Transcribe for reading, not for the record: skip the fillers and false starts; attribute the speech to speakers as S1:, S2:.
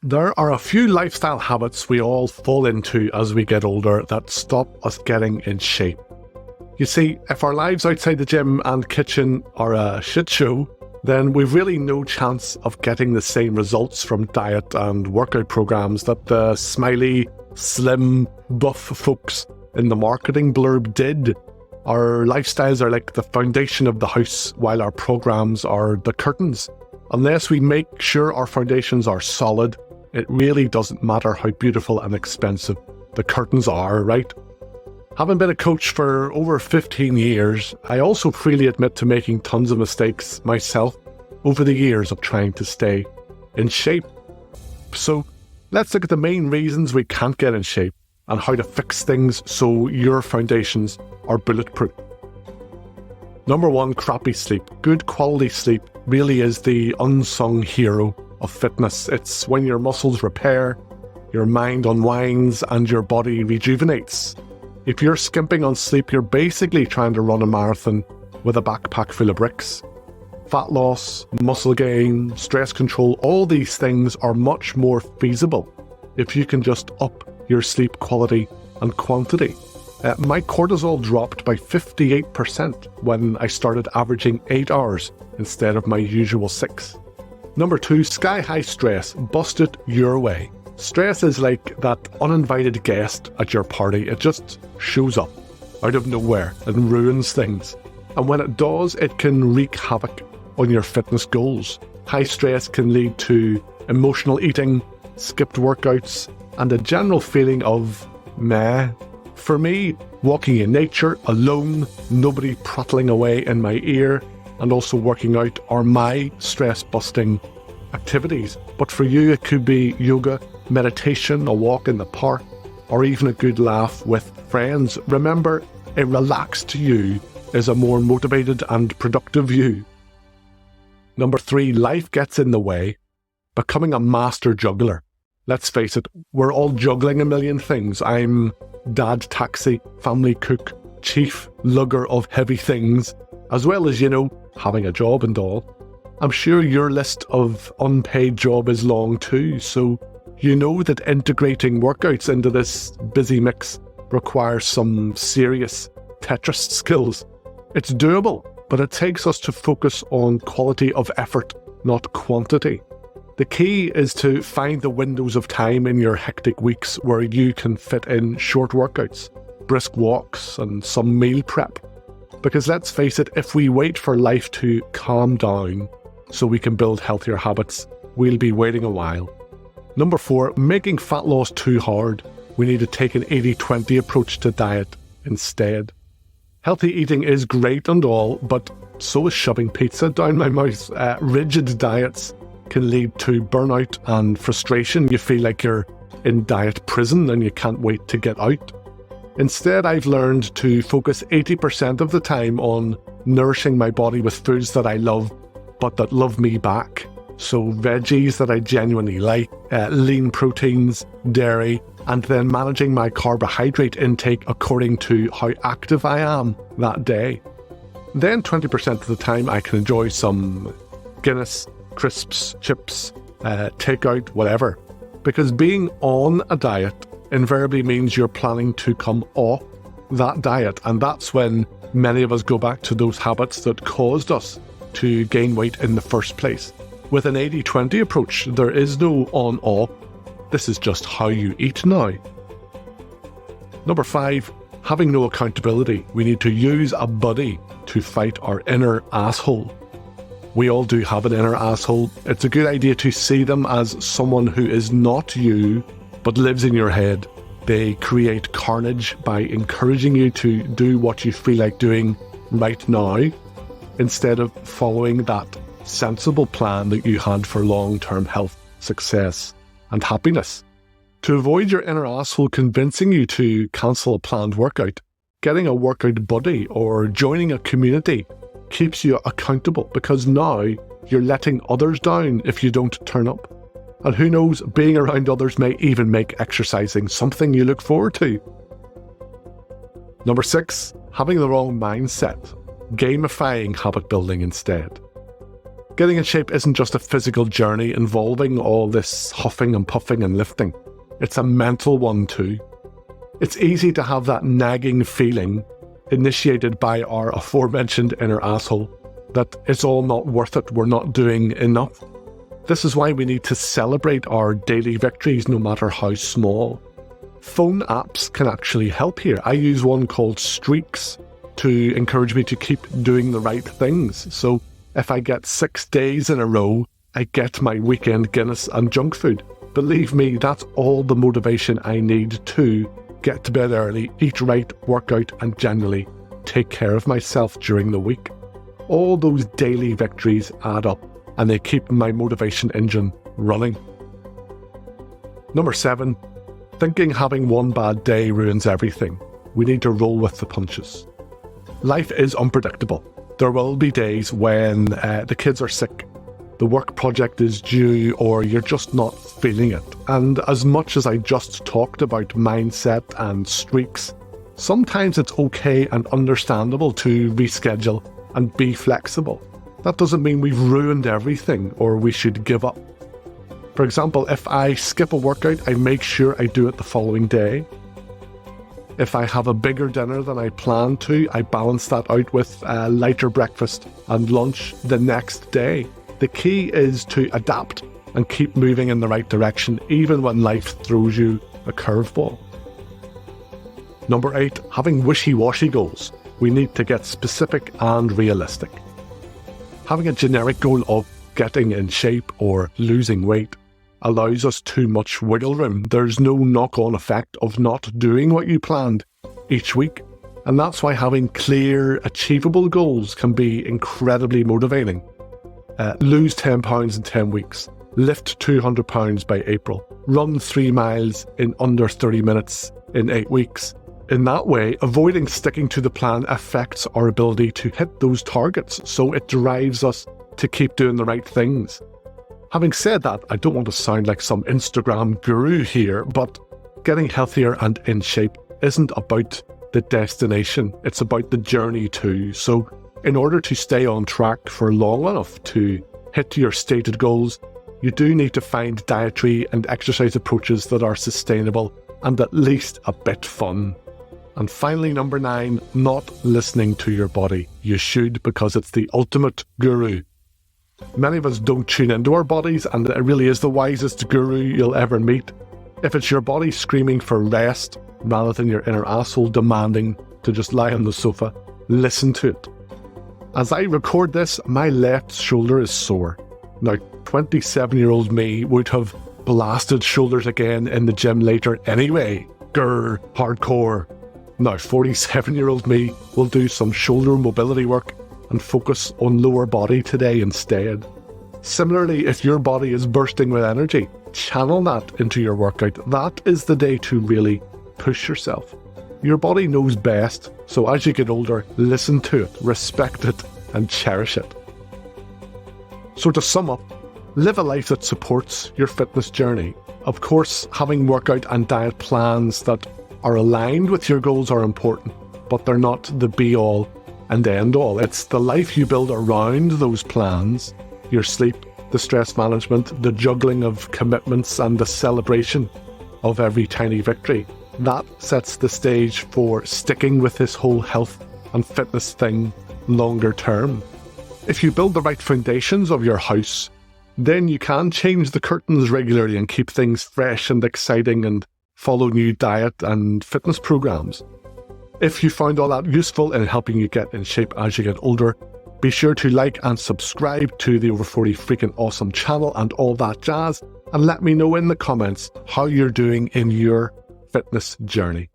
S1: There are a few lifestyle habits we all fall into as we get older that stop us getting in shape. You see, if our lives outside the gym and kitchen are a shit show, then we've really no chance of getting the same results from diet and workout programs that the smiley, slim, buff folks in the marketing blurb did. Our lifestyles are like the foundation of the house, while our programs are the curtains. Unless we make sure our foundations are solid, it really doesn't matter how beautiful and expensive the curtains are, right? Having been a coach for over 15 years, I also freely admit to making tons of mistakes myself over the years of trying to stay in shape. So let's look at the main reasons we can't get in shape and how to fix things so your foundations are bulletproof. Number one, crappy sleep. Good quality sleep really is the unsung hero of fitness. It's when your muscles repair, your mind unwinds, and your body rejuvenates. If you're skimping on sleep, you're basically trying to run a marathon with a backpack full of bricks. Fat loss, muscle gain, stress control, all these things are much more feasible if you can just up your sleep quality and quantity. My cortisol dropped by 58% when I started averaging 8 hours instead of my usual 6. Number two, sky-high stress. Bust it your way. Stress is like that uninvited guest at your party. It just shows up out of nowhere and ruins things. And when it does, it can wreak havoc on your fitness goals. High stress can lead to emotional eating, skipped workouts, and a general feeling of meh. For me, walking in nature, alone, nobody prattling away in my ear, and also working out are my stress-busting activities. But for you, it could be yoga, meditation, a walk in the park, or even a good laugh with friends. Remember, a relaxed you is a more motivated and productive you. Number three, life gets in the way. Becoming a master juggler. Let's face it, we're all juggling a million things. I'm dad taxi, family cook, chief lugger of heavy things, as well as, having a job and all. I'm sure your list of unpaid job is long too, so you know that integrating workouts into this busy mix requires some serious Tetris skills. It's doable, but it takes us to focus on quality of effort, not quantity. The key is to find the windows of time in your hectic weeks where you can fit in short workouts, brisk walks, and some meal prep. Because let's face it, if we wait for life to calm down so we can build healthier habits, we'll be waiting a while. Number four, making fat loss too hard. We need to take an 80-20 approach to diet instead. Healthy eating is great and all, but so is shoving pizza down my mouth. Rigid diets can lead to burnout and frustration. You feel like you're in diet prison and you can't wait to get out. Instead, I've learned to focus 80% of the time on nourishing my body with foods that I love, but that love me back. So veggies that I genuinely like, lean proteins, dairy, and then managing my carbohydrate intake according to how active I am that day. Then 20% of the time I can enjoy some Guinness, crisps, chips, takeout, whatever. Because being on a diet invariably means you're planning to come off that diet, and that's when many of us go back to those habits that caused us to gain weight in the first place. With an 80-20 approach, there is no on-off. This is just how you eat now. Number five, having no accountability. We need to use a buddy to fight our inner asshole. We all do have an inner asshole. It's a good idea to see them as someone who is not you, but lives in your head. They create carnage by encouraging you to do what you feel like doing right now, instead of following that sensible plan that you had for long-term health, success, and happiness. To avoid your inner asshole convincing you to cancel a planned workout, getting a workout buddy or joining a community keeps you accountable, because now you're letting others down if you don't turn up. And who knows, being around others may even make exercising something you look forward to. Number six, having the wrong mindset. Gamifying habit building instead. Getting in shape isn't just a physical journey involving all this huffing and puffing and lifting. It's a mental one too. It's easy to have that nagging feeling, initiated by our aforementioned inner asshole, that it's all not worth it, we're not doing enough. This is why we need to celebrate our daily victories, no matter how small. Phone apps can actually help here. I use one called Streaks to encourage me to keep doing the right things. So if I get 6 days in a row, I get my weekend Guinness and junk food. Believe me, that's all the motivation I need to get to bed early, eat right, work out, and generally take care of myself during the week. All those daily victories add up, and they keep my motivation engine running. Number 7, thinking having one bad day ruins everything. We need to roll with the punches. Life is unpredictable. There will be days when the kids are sick, the work project is due, or you're just not feeling it. And as much as I just talked about mindset and streaks, sometimes it's okay and understandable to reschedule and be flexible. That doesn't mean we've ruined everything or we should give up. For example, if I skip a workout, I make sure I do it the following day. If I have a bigger dinner than I planned to, I balance that out with a lighter breakfast and lunch the next day. The key is to adapt and keep moving in the right direction, even when life throws you a curveball. Number 8, having wishy-washy goals. We need to get specific and realistic. Having a generic goal of getting in shape or losing weight allows us too much wiggle room. There's no knock-on effect of not doing what you planned each week. And that's why having clear, achievable goals can be incredibly motivating. Lose 10 pounds in 10 weeks. Lift 200 pounds by April. Run 3 miles in under 30 minutes in 8 weeks. In that way, avoiding sticking to the plan affects our ability to hit those targets, so it drives us to keep doing the right things. Having said that, I don't want to sound like some Instagram guru here, but getting healthier and in shape isn't about the destination, it's about the journey too. So in order to stay on track for long enough to hit your stated goals, you do need to find dietary and exercise approaches that are sustainable and at least a bit fun. And finally, number 9, not listening to your body. You should, because it's the ultimate guru. Many of us don't tune into our bodies, and it really is the wisest guru you'll ever meet. If it's your body screaming for rest rather than your inner asshole demanding to just lie on the sofa, listen to it. As I record this, my left shoulder is sore. Now, 27-year-old me would have blasted shoulders again in the gym later anyway. Grr, hardcore. Now, 47-year-old me will do some shoulder mobility work and focus on lower body today instead. Similarly, if your body is bursting with energy, channel that into your workout. That is the day to really push yourself. Your body knows best, so as you get older, listen to it, respect it, and cherish it. So to sum up, live a life that supports your fitness journey. Of course, having workout and diet plans that are aligned with your goals are important, but they're not the be-all and end-all. It's the life you build around those plans, your sleep, the stress management, the juggling of commitments, and the celebration of every tiny victory. That sets the stage for sticking with this whole health and fitness thing longer term. If you build the right foundations of your house, then you can change the curtains regularly and keep things fresh and exciting and follow new diet and fitness programs. If you found all that useful in helping you get in shape as you get older, be sure to like and subscribe to the Over 40 Freaking Awesome channel and all that jazz, and let me know in the comments how you're doing in your fitness journey.